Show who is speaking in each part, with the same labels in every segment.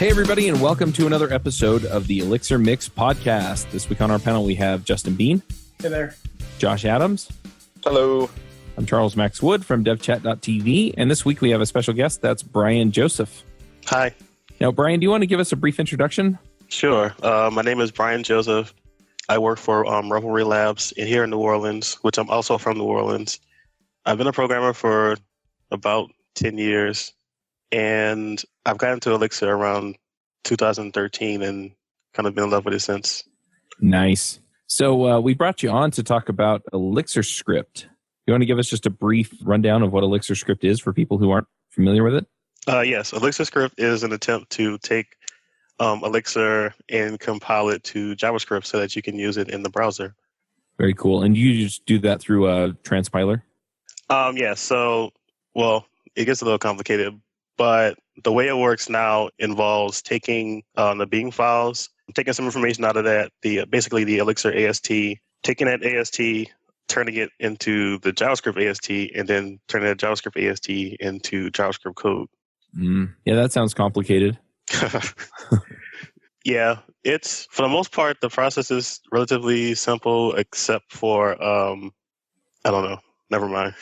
Speaker 1: Hey, everybody, and welcome to another episode of the Elixir Mix podcast. This week on our panel, we have Justin Bean.
Speaker 2: Hey there.
Speaker 1: Josh Adams.
Speaker 3: Hello.
Speaker 1: I'm Charles Max Wood from devchat.tv, and this week we have a special guest. That's Bryan Joseph.
Speaker 3: Hi.
Speaker 1: Now, Bryan, do you want to give us a brief introduction?
Speaker 3: Sure. My name is Bryan Joseph. I work for Revelry Labs here in New Orleans, which I'm also from New Orleans. I've been a programmer for about 10 years, and I've gotten into Elixir around 2013 and kind of been in love with it since.
Speaker 1: Nice. So we brought you on to talk about ElixirScript. You want to give us just a brief rundown of what ElixirScript is for people who aren't familiar with it?
Speaker 3: Yes. ElixirScript is an attempt to take Elixir and compile it to JavaScript so that you can use it in the browser.
Speaker 1: Very cool. And you just do that through transpiler?
Speaker 3: Yeah. So, well, it gets a little complicated, but the way it works now involves taking the Beam files, taking some information out of that, basically the Elixir AST, taking that AST, turning it into the JavaScript AST, and then turning that JavaScript AST into JavaScript code.
Speaker 1: Yeah, that sounds complicated.
Speaker 3: Yeah, it's, for the most part, the process is relatively simple, except for, I don't know, never mind.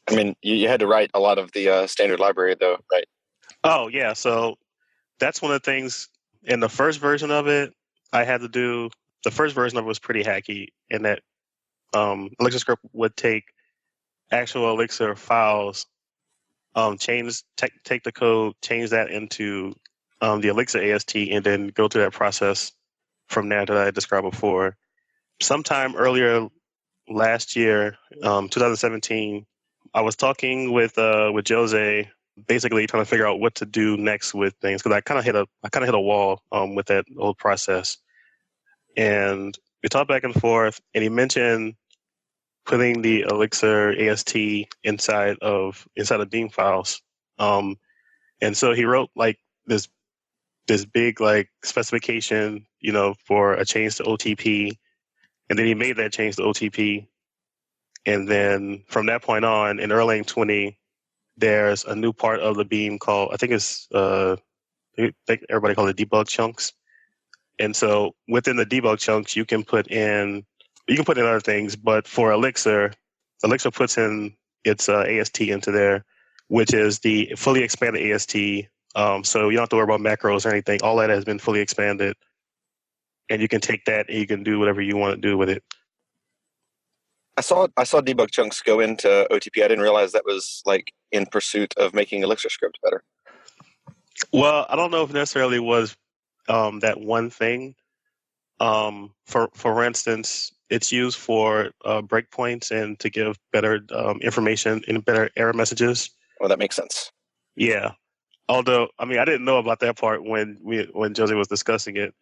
Speaker 4: I mean, you had to write a lot of the standard library, though, right?
Speaker 3: Oh, yeah. So that's one of the things in the first version of it, I had to do. The first version of it was pretty hacky in that ElixirScript would take actual Elixir files, take the code, change that into the Elixir AST, and then go through that process from there that I described before. Sometime earlier last year, 2017, I was talking with Jose, basically trying to figure out what to do next with things, because I kind of hit a wall with that whole process. And we talked back and forth, and he mentioned putting the Elixir AST inside of Beam files. And so he wrote like this big like specification, for a change to OTP, and then he made that change to OTP. And then from that point on, in Erlang 20, there's a new part of the Beam called, I think everybody calls it debug chunks. And so within the debug chunks, you can put in other things, but for Elixir puts in its AST into there, which is the fully expanded AST. So you don't have to worry about macros or anything. All that has been fully expanded, and you can take that and you can do whatever you want to do with it.
Speaker 4: I saw debug chunks go into OTP. I didn't realize that was like in pursuit of making ElixirScript better.
Speaker 3: Well, I don't know if it necessarily was that one thing. For instance, it's used for breakpoints and to give better information and better error messages.
Speaker 4: Well, that makes sense.
Speaker 3: Yeah. Although, I mean, I didn't know about that part when Jose was discussing it.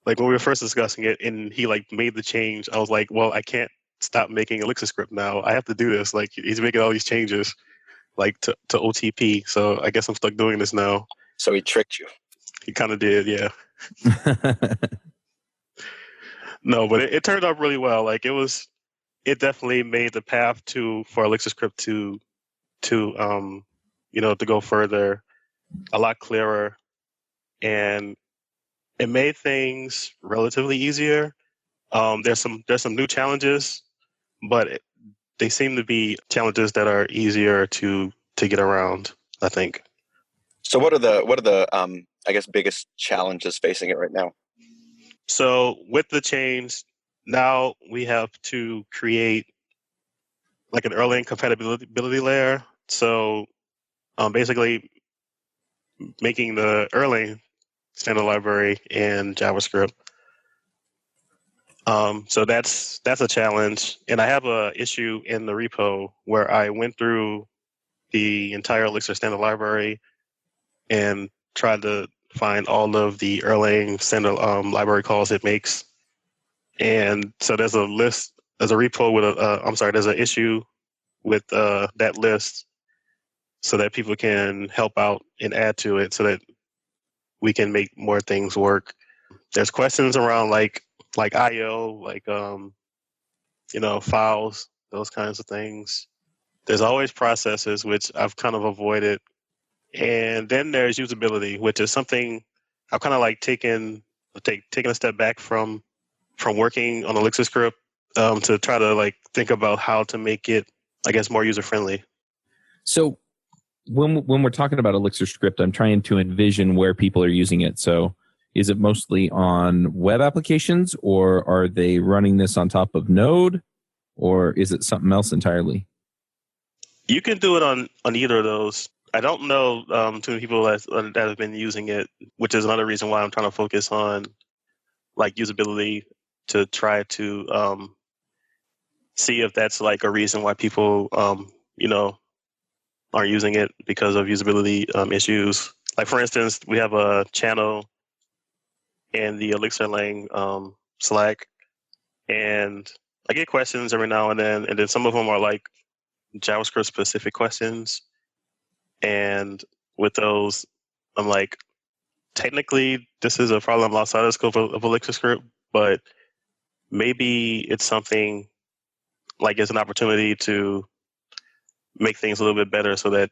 Speaker 3: Like when we were first discussing it, and he like made the change, I was like, well, I can't stop making ElixirScript now. I have to do this. Like he's making all these changes, like to OTP. So I guess I'm stuck doing this now.
Speaker 4: So he tricked you.
Speaker 3: He kind of did, yeah. No, but it turned out really well. Like it definitely made the path for ElixirScript to go further a lot clearer, and it made things relatively easier. There's some new challenges, but they seem to be challenges that are easier to get around, I think.
Speaker 4: So what are the I guess biggest challenges facing it right now?
Speaker 3: So with the change, now we have to create like an Erlang compatibility layer. So basically making the Erlang standard library in JavaScript. So that's a challenge. And I have a issue in the repo where I went through the entire Elixir standard library and tried to find all of the Erlang standard library calls it makes. And so there's a repo with there's an issue with that list so that people can help out and add to it so that we can make more things work. There's questions around like IO, like files, those kinds of things. There's always processes, which I've kind of avoided And then there's usability, which is something I've kind of like taking a step back from working on ElixirScript to try to like think about how to make it, I guess, more user friendly.
Speaker 1: So when we're talking about ElixirScript, I'm trying to envision where people are using it. So is it mostly on web applications, or are they running this on top of Node, or is it something else entirely?
Speaker 3: You can do it on either of those. I don't know too many people that have been using it, which is another reason why I'm trying to focus on like usability to try to see if that's like a reason why people aren't using it because of usability issues. Like for instance, we have a channel in the Elixir Lang Slack, and I get questions every now and then some of them are like JavaScript specific questions. And with those, I'm like, technically, this is a problem outside of the scope of ElixirScript, but maybe it's something like it's an opportunity to make things a little bit better so that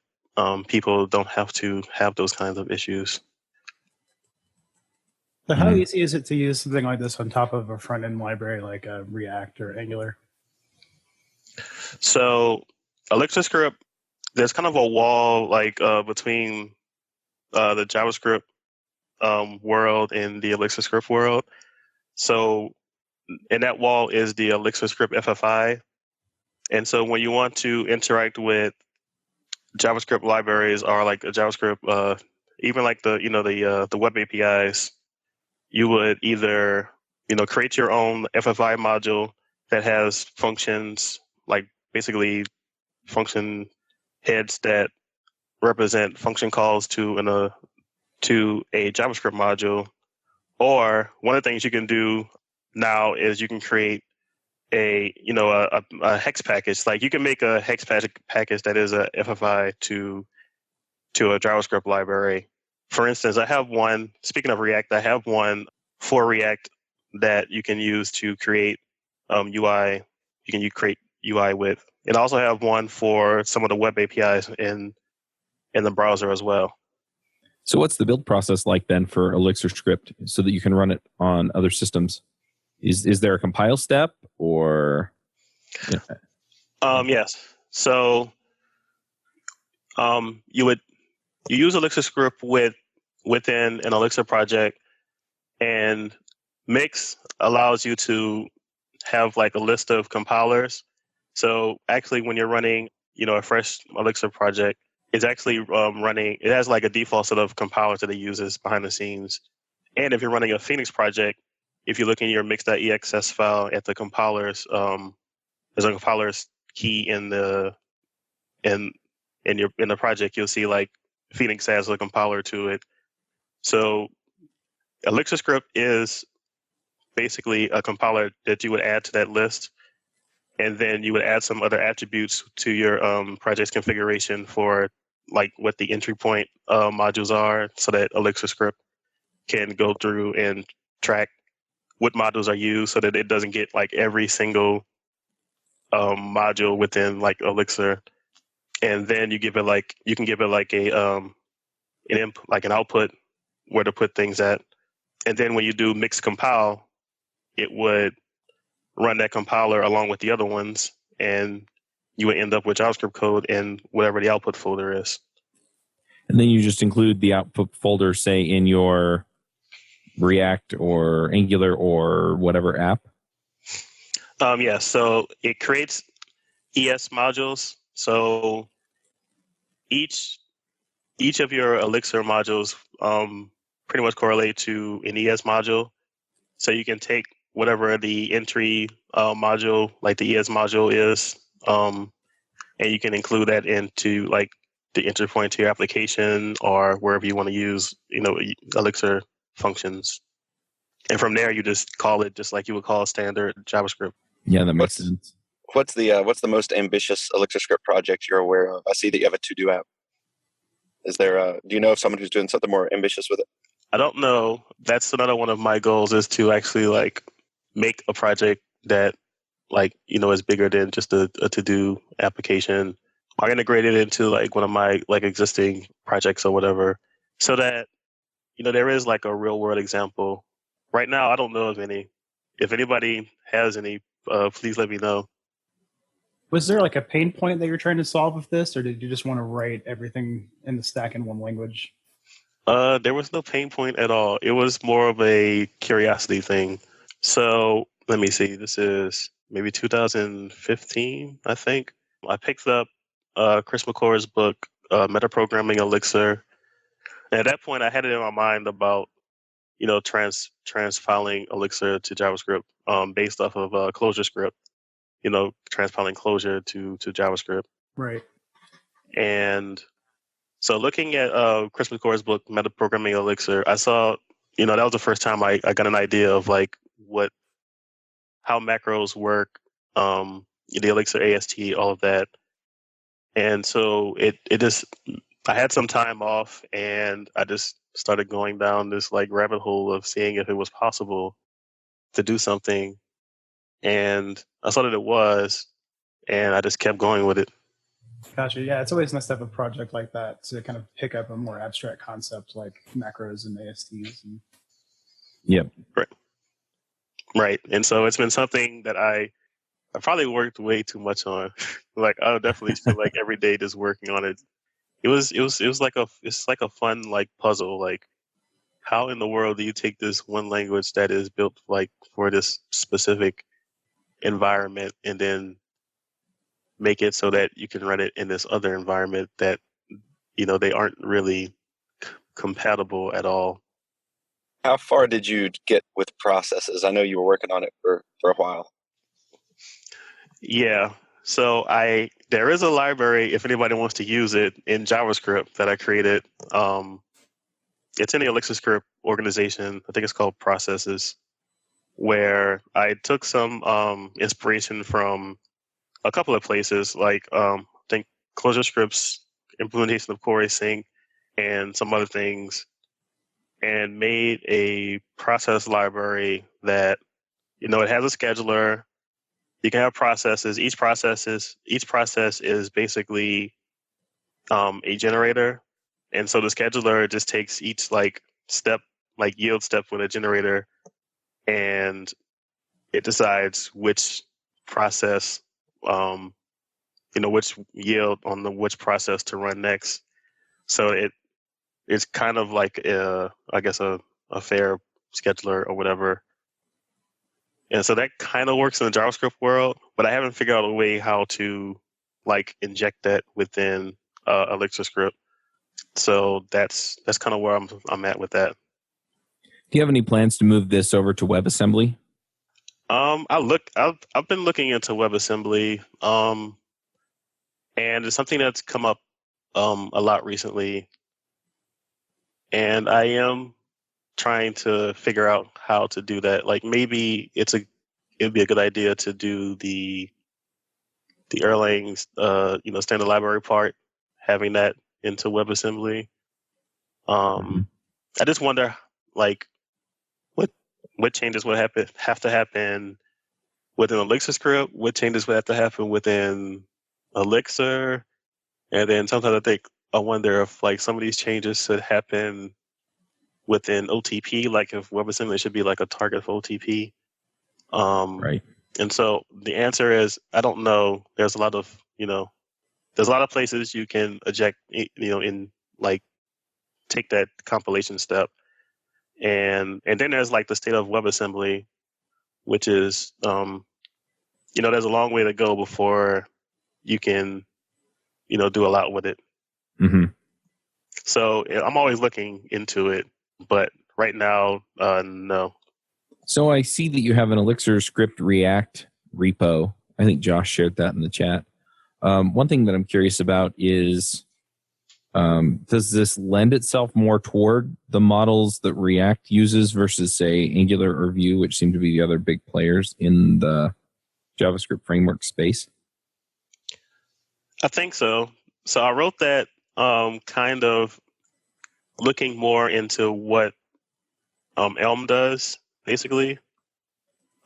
Speaker 3: people don't have to have those kinds of issues.
Speaker 2: So how easy is it to use something like this on top of a front-end library like React or Angular?
Speaker 3: So ElixirScript, there's kind of a wall like between the JavaScript world and the ElixirScript world. So in that wall is the ElixirScript FFI. And so when you want to interact with JavaScript libraries or like a JavaScript, even like the web APIs, you would either create your own FFI module that has functions, like basically function heads that represent function calls to a JavaScript module. Or one of the things you can do now is you can create a hex package. Like you can make a hex package that is a FFI to a JavaScript library. For instance, I have one, speaking of React, I have one for React that you can use to create UI. You create UI with. And I also have one for some of the web APIs in the browser as well.
Speaker 1: So what's the build process like then for ElixirScript so that you can run it on other systems? Is there a compile step or?
Speaker 3: Yes. So you use ElixirScript within an Elixir project, and Mix allows you to have like a list of compilers. So actually, when you're running, a fresh Elixir project, it's actually running. It has like a default set of compilers that it uses behind the scenes. And if you're running a Phoenix project, if you look in your mix.exs file at the compilers, there's a compilers key in the project. You'll see like Phoenix has a compiler to it. So ElixirScript is basically a compiler that you would add to that list, and then you would add some other attributes to your project's configuration for like what the entry point modules are, so that ElixirScript can go through and track what modules are used, so that it doesn't get like every single module within like Elixir. And then you can give it like an output where to put things at. And then when you do mix compile, it would run that compiler along with the other ones, and you would end up with JavaScript code in whatever the output folder is.
Speaker 1: And then you just include the output folder, say, in your React or Angular or whatever app?
Speaker 3: Yeah, so it creates ES modules. So each of your Elixir modules pretty much correlate to an ES module. So you can take whatever the entry module, like the ES module is, and you can include that into like the entry point to your application or wherever you want to use, Elixir functions. And from there, you just call it just like you would call standard JavaScript.
Speaker 1: Yeah, that makes sense.
Speaker 4: What's the most ambitious ElixirScript project you're aware of? I see that you have a to-do app. Is there do you know of someone who's doing something more ambitious with it?
Speaker 3: I don't know. That's another one of my goals, is to actually like make a project that like, is bigger than just a to-do application, I integrated it into like one of my like existing projects or whatever, so that there is like a real world example. Right now, I don't know of any. If anybody has any, please let me know.
Speaker 2: Was there like a pain point that you're trying to solve with this, or did you just want to write everything in the stack in one language?
Speaker 3: There was no pain point at all. It was more of a curiosity thing. So let me see. This is maybe 2015, I think. I picked up Chris McClure's book, Metaprogramming Elixir. And at that point, I had it in my mind about transpiling Elixir to JavaScript based off of ClojureScript. Transpiling Clojure to JavaScript.
Speaker 2: Right.
Speaker 3: And so looking at Chris McClure's book, Metaprogramming Elixir, I saw, that was the first time I got an idea of like how macros work, the Elixir AST, all of that. And so it just, I had some time off and I just started going down this like rabbit hole of seeing if it was possible to do something. And I saw that it was, and I just kept going with it.
Speaker 2: Gotcha. Yeah, it's always nice to have a project like that to kind of pick up a more abstract concept like macros and ASTs.
Speaker 1: Yep.
Speaker 3: Right. And so it's been something that I probably worked way too much on. Like I would definitely feel like every day just working on it. It's like a fun like puzzle. Like how in the world do you take this one language that is built like for this specific environment and then make it so that you can run it in this other environment that they aren't really compatible at all.
Speaker 4: How far did you get with processes? I know you were working on it for a while.
Speaker 3: Yeah. So there is a library if anybody wants to use it in JavaScript that I created. It's in the ElixirScript organization. I think it's called Processes, where I took some inspiration from a couple of places, like I think ClojureScript's implementation of Core Async and some other things, and made a process library that it has a scheduler. You can have processes. Each process is basically a generator, and so the scheduler just takes each like step, like yield step with a generator, and it decides which process, which yield on which process to run next. So it's kind of like I guess a fair scheduler or whatever. And so that kind of works in the JavaScript world, but I haven't figured out a way how to like inject that within ElixirScript. So that's kind of where I'm at with that.
Speaker 1: Do you have any plans to move this over to WebAssembly?
Speaker 3: I've been looking into WebAssembly, and it's something that's come up a lot recently, and I am trying to figure out how to do that. Like maybe it'd be a good idea to do the Erlang's standard library part, having that into WebAssembly. I just wonder like what changes would have to happen within ElixirScript, what changes would have to happen within Elixir, and then sometimes I wonder if like some of these changes should happen within OTP, like if WebAssembly should be like a target for OTP.
Speaker 1: Right.
Speaker 3: And so the answer is I don't know. There's a lot of places you can eject, in like take that compilation step, and then there's like the state of WebAssembly, which is there's a long way to go before you can do a lot with it.
Speaker 1: Mm-hmm.
Speaker 3: So I'm always looking into it, but right now, no.
Speaker 1: So I see that you have an ElixirScript React repo. I think Josh shared that in the chat. One thing that I'm curious about is, does this lend itself more toward the models that React uses versus, say, Angular or Vue, which seem to be the other big players in the JavaScript framework space?
Speaker 3: I think so. So I wrote that kind of looking more into what Elm does, basically.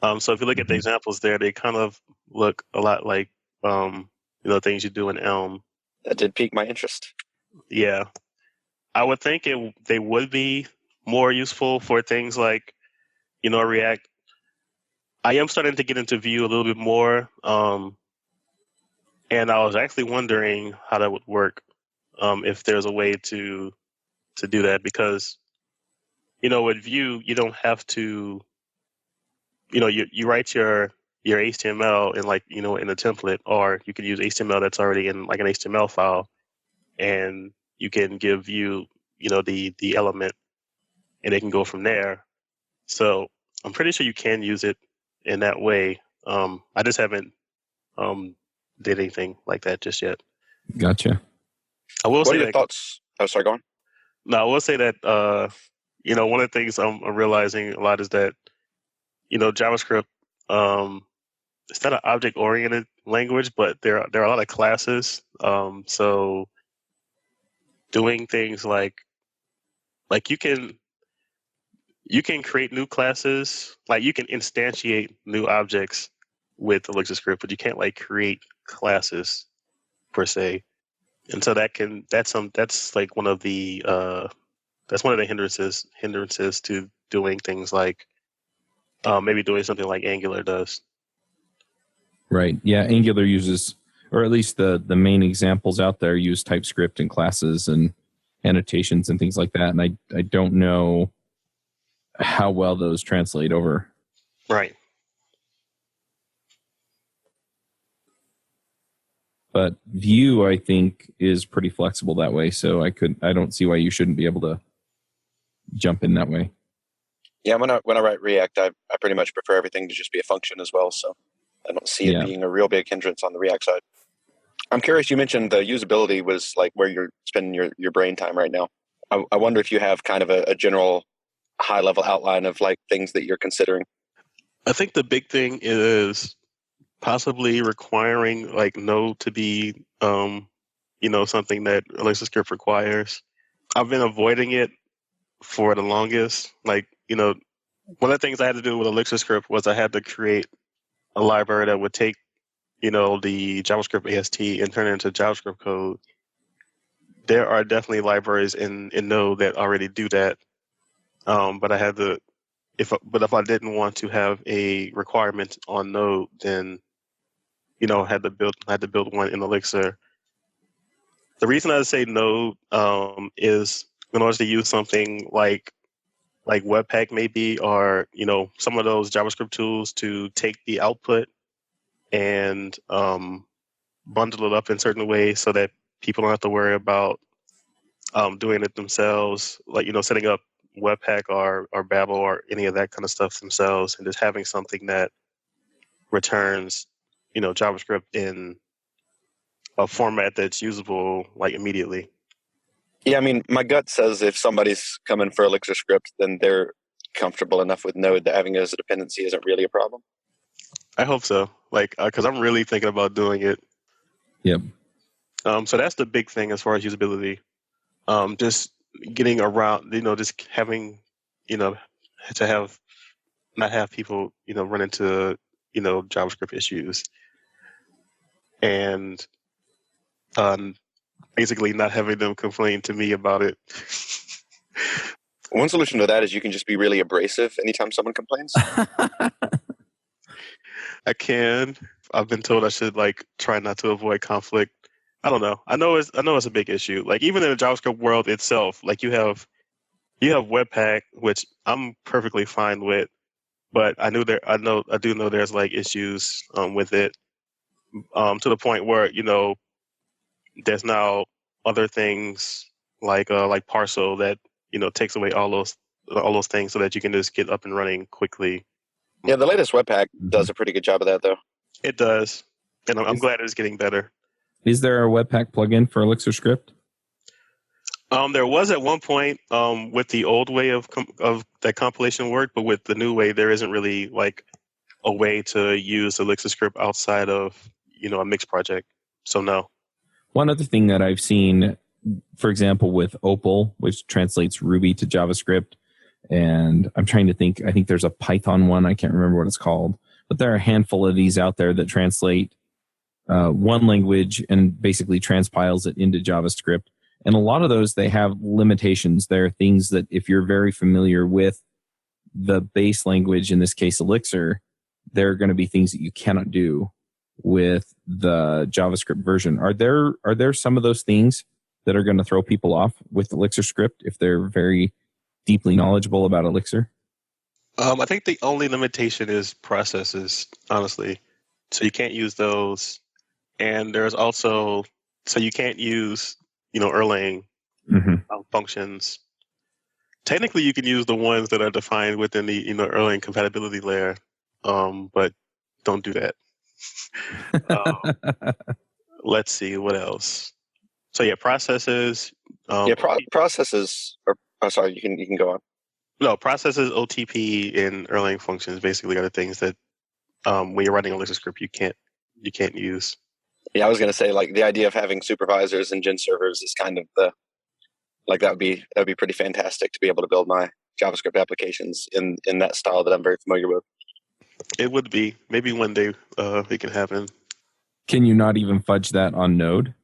Speaker 3: So if you look at the examples there, they kind of look a lot like things you do in Elm.
Speaker 4: That did pique my interest.
Speaker 3: Yeah. I would think they would be more useful for things like, React. I am starting to get into Vue a little bit more. And I was actually wondering how that would work, if there's a way to do that, because, with Vue, you don't have to, you write your HTML in in a template, or you can use HTML that's already in like an HTML file, and you can give Vue, the element, and it can go from there. So I'm pretty sure you can use it in that way. I just haven't did anything like that just yet.
Speaker 1: Gotcha.
Speaker 3: I will
Speaker 4: What
Speaker 3: say
Speaker 4: are your
Speaker 3: that.
Speaker 4: thoughts? Oh, sorry, go on.
Speaker 3: No, I will say that. One of the things I'm realizing a lot is that, JavaScript. It's not an object-oriented language, but there are a lot of classes. So doing things like you can create new classes, like you can instantiate new objects with ElixirScript, but you can't create classes per se. And so that's like one of the hindrances to doing things like maybe doing something like Angular does.
Speaker 1: Right. Yeah, Angular uses, or at least the main examples out there use TypeScript and classes and annotations and things like that. And I don't know how well those translate over.
Speaker 3: Right.
Speaker 1: But Vue, I think, is pretty flexible that way. So I don't see why you shouldn't be able to jump in that way.
Speaker 4: Yeah, when I write React, I pretty much prefer everything to just be a function as well. So I don't see it being a real big hindrance on the React side. I'm curious, you mentioned the usability was like where you're spending your brain time right now. I wonder if you have kind of a general high-level outline of like things that you're considering.
Speaker 3: I think the big thing is possibly requiring like Node to be, something that ElixirScript requires. I've been avoiding it for the longest. One of the things I had to do with ElixirScript was I had to create a library that would take, the JavaScript AST and turn it into JavaScript code. There are definitely libraries in Node that already do that. But I had to, if I didn't want to have a requirement on Node, then I had to build one in Elixir. The reason I say Node is in order to use something like Webpack maybe, or some of those JavaScript tools to take the output and bundle it up in certain ways so that people don't have to worry about doing it themselves, like setting up Webpack or Babel or any of that kind of stuff themselves, and just having something that returns JavaScript in a format that's usable immediately.
Speaker 4: Yeah, I mean, my gut says if somebody's coming for ElixirScript, then they're comfortable enough with Node that having it as a dependency isn't really a problem.
Speaker 3: I hope so. Because I'm really thinking about doing it.
Speaker 1: Yep.
Speaker 3: So that's the big thing as far as usability. Just getting around, just having, to not have people, run into, JavaScript issues, and basically not having them complain to me about it.
Speaker 4: One solution to that is you can just be really abrasive anytime someone complains.
Speaker 3: I can. I've been told I should try not to avoid conflict. I don't know. I know it's a big issue. Even in the JavaScript world itself, you have Webpack, which I'm perfectly fine with, but I do know there's issues with it, to the point where there's now other things like Parcel that takes away all those things so that you can just get up and running quickly.
Speaker 4: Yeah, the latest Webpack does a pretty good job of that, though.
Speaker 3: It does, and I'm glad it's getting better.
Speaker 1: Is there a Webpack plugin for ElixirScript?
Speaker 3: There was at one point with the old way of that compilation work, but with the new way, there isn't really a way to use ElixirScript outside of a mixed project. So no.
Speaker 1: One other thing that I've seen, for example, with Opal, which translates Ruby to JavaScript, and I'm trying to think, I think there's a Python one, I can't remember what it's called, but there are a handful of these out there that translate one language and basically transpiles it into JavaScript. And a lot of those, they have limitations. There are things that if you're very familiar with the base language, in this case Elixir, there are going to be things that you cannot do with the JavaScript version. Are there some of those things that are going to throw people off with ElixirScript if they're very deeply knowledgeable about Elixir?
Speaker 3: I think the only limitation is processes, honestly. So you can't use those. And there's also, so you can't use, Erlang functions. Technically, you can use the ones that are defined within the, Erlang compatibility layer, but don't do that. Let's see, what else? So yeah, processes.
Speaker 4: Processes. Sorry, you can go on.
Speaker 3: No, processes, OTP, and Erlang functions basically are the things that when you're writing ElixirScript you can't use.
Speaker 4: Yeah, I was going to say, like, the idea of having supervisors and gen servers is kind of that would be pretty fantastic to be able to build my JavaScript applications in that style that I'm very familiar with.
Speaker 3: It would be. Maybe one day it can happen.
Speaker 1: Can you not even fudge that on Node,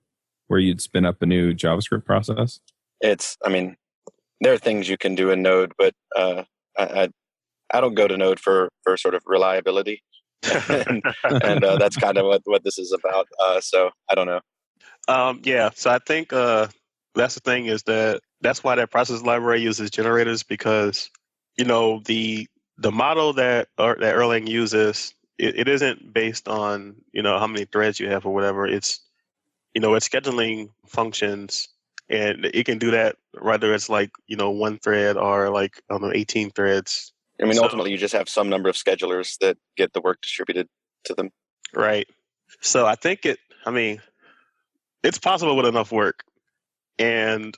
Speaker 1: where you'd spin up a new JavaScript process?
Speaker 4: There are things you can do in Node, but I don't go to Node for sort of reliability. and that's kind of what this is about. So I don't know.
Speaker 3: Yeah. So I think that's the thing, is that's why that process library uses generators, because the model that Erlang uses, it isn't based on how many threads you have or whatever. It's it's scheduling functions, and it can do that whether it's like one thread or like 18 threads.
Speaker 4: Ultimately, you just have some number of schedulers that get the work distributed to them.
Speaker 3: Right. So I think it's possible with enough work. And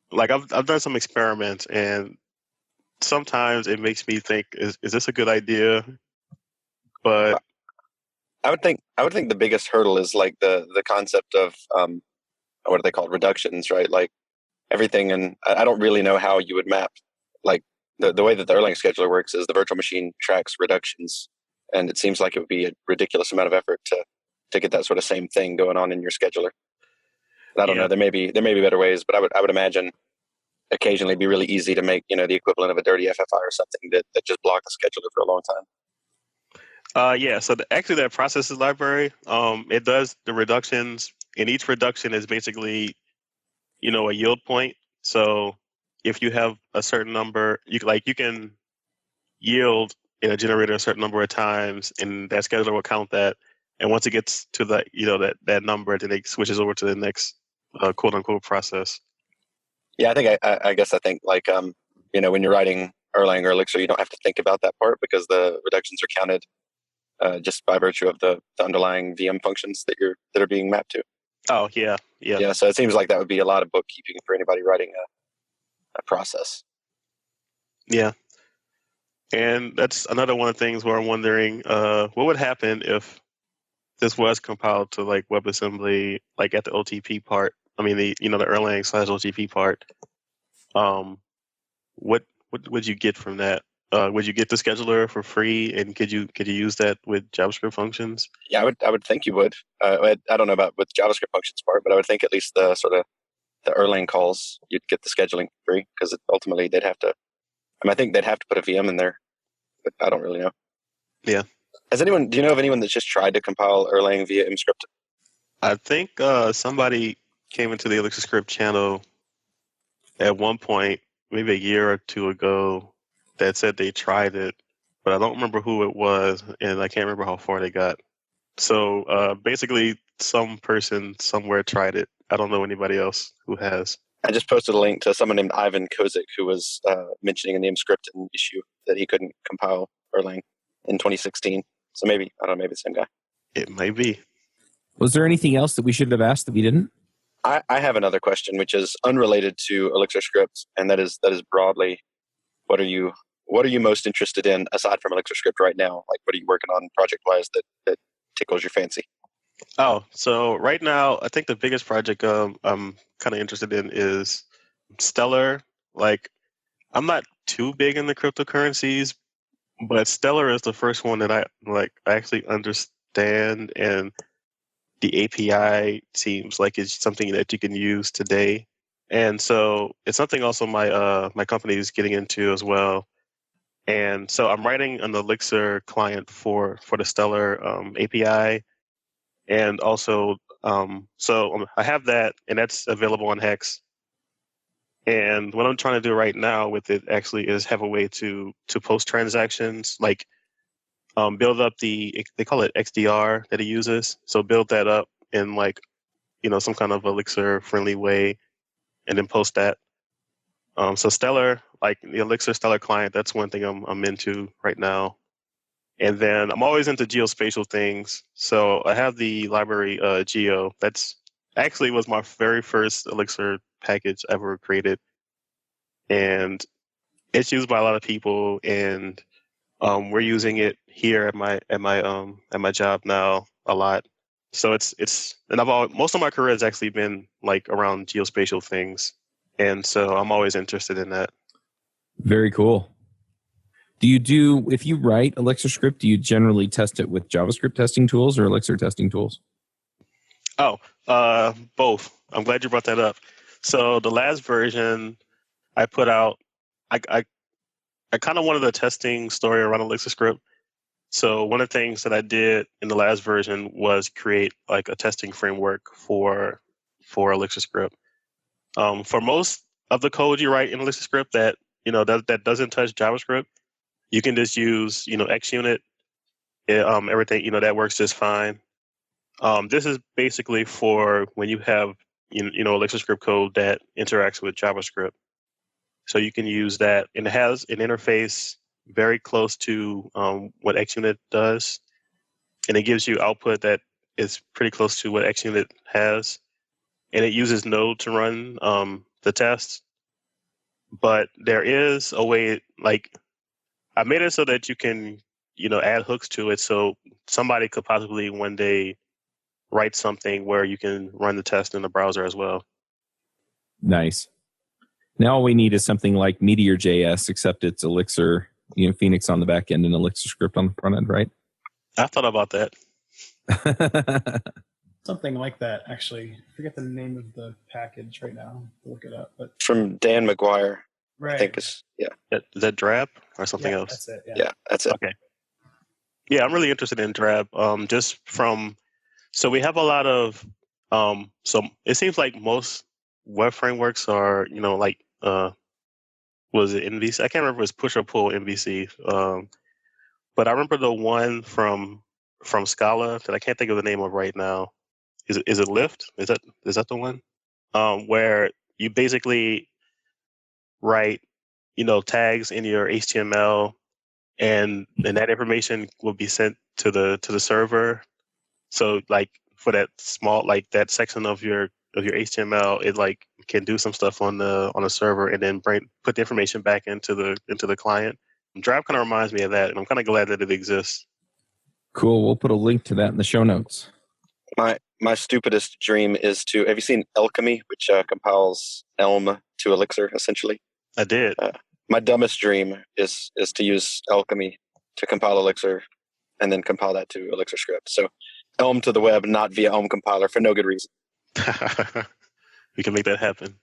Speaker 3: like I've done some experiments, and sometimes it makes me think, is this a good idea? But
Speaker 4: I would think the biggest hurdle is like the concept of what are they called, reductions, right? Like everything, and I don't really know how you would map like. The way that the Erlang scheduler works is the virtual machine tracks reductions, and it seems like it would be a ridiculous amount of effort to get that sort of same thing going on in your scheduler. And I don't know. There may be better ways, but I would imagine occasionally it'd be really easy to make the equivalent of a dirty FFI or something that just block the scheduler for a long time.
Speaker 3: Yeah. So actually, that processes library, it does the reductions, and each reduction is basically a yield point. So if you have a certain number, you can yield in a generator a certain number of times, and that scheduler will count that. And once it gets to that number, then it switches over to the next quote unquote process.
Speaker 4: Yeah, I guess I think like when you're writing Erlang or Elixir, you don't have to think about that part because the reductions are counted just by virtue of the underlying VM functions that are being mapped to.
Speaker 3: Oh yeah.
Speaker 4: Yeah. So it seems like that would be a lot of bookkeeping for anybody writing a process.
Speaker 3: Yeah. And that's another one of the things where I'm wondering, what would happen if this was compiled to like WebAssembly, like at the OTP part? I mean, the Erlang / OTP part. What would you get from that? Would you get the scheduler for free, and could you use that with JavaScript functions?
Speaker 4: Yeah, I would think you would. I don't know about with JavaScript functions part, but I would think at least the sort of the Erlang calls, you'd get the scheduling free, because ultimately they'd have to. I think they'd have to put a VM in there, but I don't really know.
Speaker 3: Yeah.
Speaker 4: Do you know of anyone that's just tried to compile Erlang via Emscript?
Speaker 3: I think somebody came into the ElixirScript channel at one point, maybe a year or two ago, that said they tried it, but I don't remember who it was, and I can't remember how far they got. So basically, some person somewhere tried it. I don't know anybody else who has.
Speaker 4: I just posted a link to someone named Ivan Kozik, who was mentioning in the Emscript issue that he couldn't compile Erlang in 2016. So maybe, I don't know, maybe the same guy.
Speaker 3: It might be.
Speaker 1: Was there anything else that we should have asked that we didn't?
Speaker 4: I have another question, which is unrelated to ElixirScript, and that is broadly, what are you most interested in aside from ElixirScript right now? Like, what are you working on project-wise that tickles your fancy?
Speaker 3: Oh, so right now, I think the biggest project I'm kind of interested in is Stellar. Like, I'm not too big in the cryptocurrencies, but Stellar is the first one that I actually understand, and the API seems like it's something that you can use today. And so it's something also my company is getting into as well. And so I'm writing an Elixir client for the Stellar API, and also I have that, and that's available on Hex. And what I'm trying to do right now with it actually is have a way to post transactions, like build up they call it XDR that it uses. So build that up in like, some kind of Elixir friendly way, and then post that. So Stellar, like the Elixir Stellar client, that's one thing I'm into right now. And then I'm always into geospatial things. So I have the library Geo. That's actually was my very first Elixir package ever created. And it's used by a lot of people, and we're using it here at my job now a lot. So and most of my career has actually been like around geospatial things, and so I'm always interested in that.
Speaker 1: Very cool. If you write ElixirScript, do you generally test it with JavaScript testing tools or Elixir testing tools?
Speaker 3: Oh, both. I'm glad you brought that up. So the last version I put out, I kind of wanted a testing story around ElixirScript. So one of the things that I did in the last version was create like a testing framework for ElixirScript. For most of the code you write in ElixirScript that doesn't touch JavaScript, you can just use XUnit. Everything that works just fine. This is basically for when you have ElixirScript code that interacts with JavaScript. So you can use that, and it has an interface very close to what XUnit does, and it gives you output that is pretty close to what XUnit has, and it uses Node to run the tests. But there is a way, like I made it so that you can add hooks to it, so somebody could possibly one day write something where you can run the test in the browser as well.
Speaker 1: Nice. Now all we need is something like Meteor.js, except it's Elixir, Phoenix on the back end and ElixirScript on the front end, right?
Speaker 3: I thought about that.
Speaker 2: Something like that, actually. I forget the name of the package right now. I'll look it up. But
Speaker 4: from Dan McGuire,
Speaker 2: right.
Speaker 4: I think is
Speaker 3: Is that Drab or something else?
Speaker 2: That's it.
Speaker 4: Yeah, that's it.
Speaker 3: Okay. Yeah, I'm really interested in Drab. So we have a lot of so it seems like most web frameworks are was it MVC? I can't remember if it was push or pull MVC. But I remember the one from Scala that I can't think of the name of right now. Is it Lift? Is that the one? Where you basically write tags in your HTML, and that information will be sent to the server. So like for that small that section of your HTML, it like can do some stuff on a server and then put the information back into the client. Drive kind of reminds me of that, and I'm kind of glad that it exists.
Speaker 1: Cool. We'll put a link to that in the show notes.
Speaker 4: My stupidest dream is have you seen Alchemy, which compiles Elm to Elixir, essentially?
Speaker 3: I did.
Speaker 4: My dumbest dream is to use Alchemy to compile Elixir and then compile that to ElixirScript. So Elm to the web, not via Elm compiler, for no good reason.
Speaker 3: We can make that happen.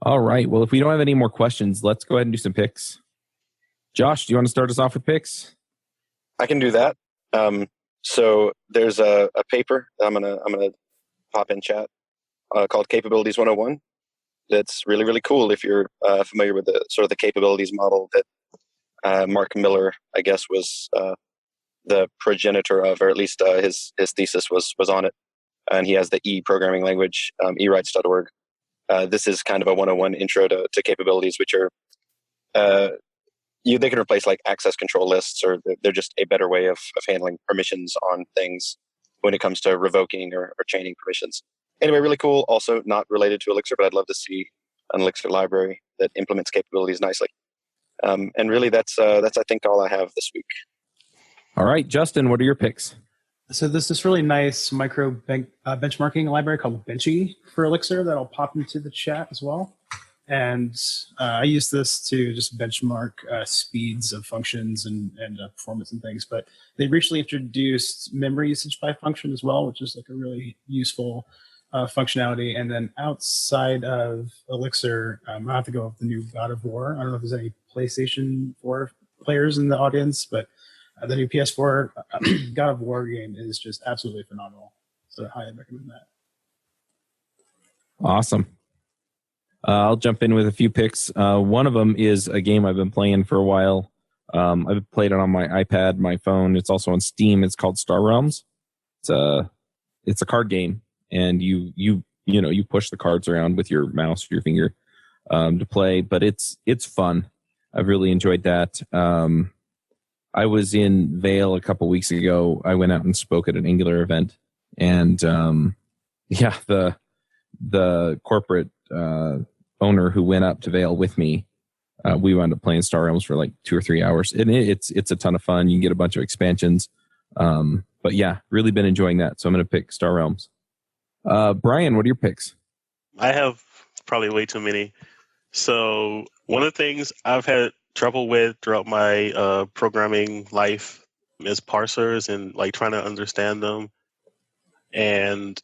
Speaker 1: All right. Well, if we don't have any more questions, let's go ahead and do some picks. Josh, do you want to start us off with picks?
Speaker 4: I can do that. So there's a paper that I'm gonna pop in chat called Capabilities 101. That's really, really cool if you're familiar with the sort of the capabilities model that Mark Miller, I guess, was the progenitor of, or at least his thesis was on it. And he has the E programming language, ewrites.org. This is kind of a 101 intro to capabilities, which are they can replace like access control lists, or they're just a better way of handling permissions on things when it comes to revoking or chaining permissions. Anyway, really cool. Also not related to Elixir, but I'd love to see an Elixir library that implements capabilities nicely. And really, that's I think all I have this week.
Speaker 1: All right, Justin, what are your picks?
Speaker 2: So there's this really nice benchmarking library called Benchy for Elixir that'll pop into the chat as well. And I use this to just benchmark speeds of functions and performance and things. But they recently introduced memory usage by function as well, which is like a really useful functionality. And then outside of Elixir, I have to go with the new God of War. I don't know if there's any PlayStation 4 players in the audience, but the new PS4 God of War game is just absolutely phenomenal. So I highly recommend that.
Speaker 1: Awesome. I'll jump in with a few picks. One of them is a game I've been playing for a while. I've played it on my iPad, my phone. It's also on Steam. It's called Star Realms. It's a card game, and you push the cards around with your mouse or your finger to play. But it's fun. I've really enjoyed that. I was in Vail a couple weeks ago. I went out and spoke at an Angular event, and the corporate owner who went up to Vail with me, we wound up playing Star Realms for like 2 or 3 hours, and it's a ton of fun. You can get a bunch of expansions, but yeah, really been enjoying that. So I'm going to pick Star Realms. Bryan, what are your picks?
Speaker 3: I have probably way too many. So one of the things I've had trouble with throughout my programming life is parsers and like trying to understand them. And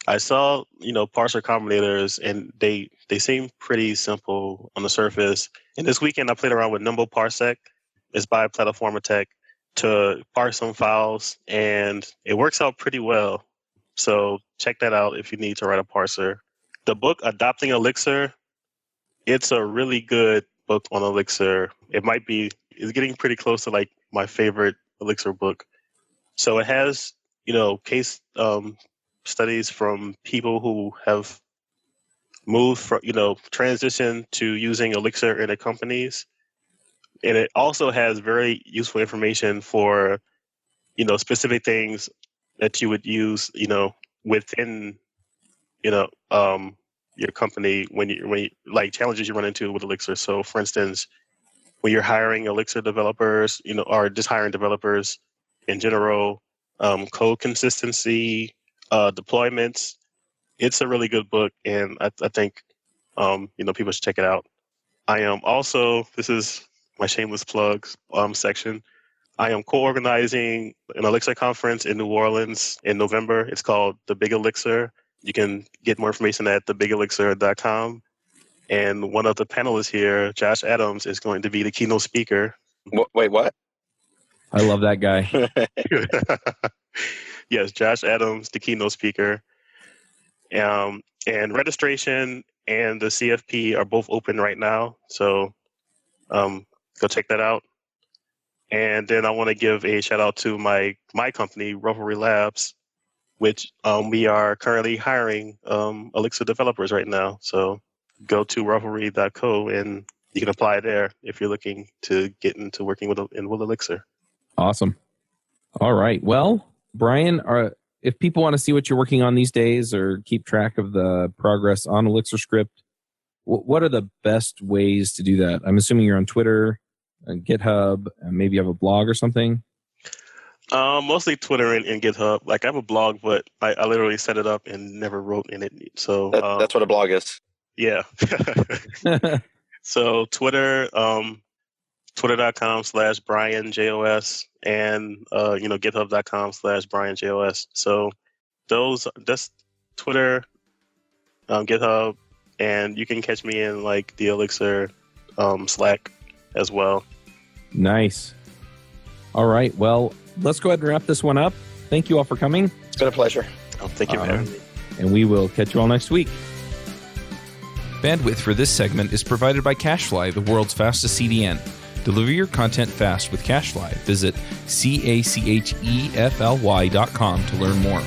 Speaker 3: I saw, parser combinators, and they seem pretty simple on the surface. And this weekend, I played around with Nimble Parsec. It's by Plataforma Tech to parse some files, and it works out pretty well. So check that out if you need to write a parser. The book, Adopting Elixir, it's a really good book on Elixir. It's getting pretty close to like my favorite Elixir book. So it has, case studies from people who have moved from, transition to using Elixir in their companies. And it also has very useful information for, specific things that you would use, within, your company when you like challenges you run into with Elixir. So for instance, when you're hiring Elixir developers, or just hiring developers in general, code consistency, deployments, it's a really good book, and I think people should check it out. I am also, this is my shameless plugs section. I am co-organizing an Elixir conference in New Orleans in November. It's called The Big Elixir. You can get more information at thebigelixir.com. And one of the panelists here, Josh Adams, is going to be the keynote speaker.
Speaker 4: Wait, what?
Speaker 1: I love that guy.
Speaker 3: Yes, Josh Adams, the keynote speaker. And registration and the CFP are both open right now. So go check that out. And then I want to give a shout out to my company, Revelry Labs, which we are currently hiring Elixir developers right now. So go to revelry.co and you can apply there if you're looking to get into working with Elixir.
Speaker 1: Awesome. All right. Well, Bryan, if people want to see what you're working on these days or keep track of the progress on ElixirScript, what are the best ways to do that? I'm assuming you're on Twitter and GitHub, and maybe you have a blog or something.
Speaker 3: Mostly Twitter and GitHub. Like I have a blog, but I literally set it up and never wrote in it. So
Speaker 4: that's what a blog is.
Speaker 3: Yeah. So Twitter, twitter.com/BryanJOS and GitHub.com/BryanJOS. So that's Twitter, GitHub, and you can catch me in like the Elixir Slack as well.
Speaker 1: Nice. All right. Well, let's go ahead and wrap this one up. Thank you all for coming.
Speaker 4: It's been a pleasure.
Speaker 3: Oh, thank you for having me.
Speaker 1: And we will catch you all next week.
Speaker 5: Bandwidth for this segment is provided by CacheFly, the world's fastest CDN. Deliver your content fast with CacheFly. Visit CACHEFLY.com to learn more.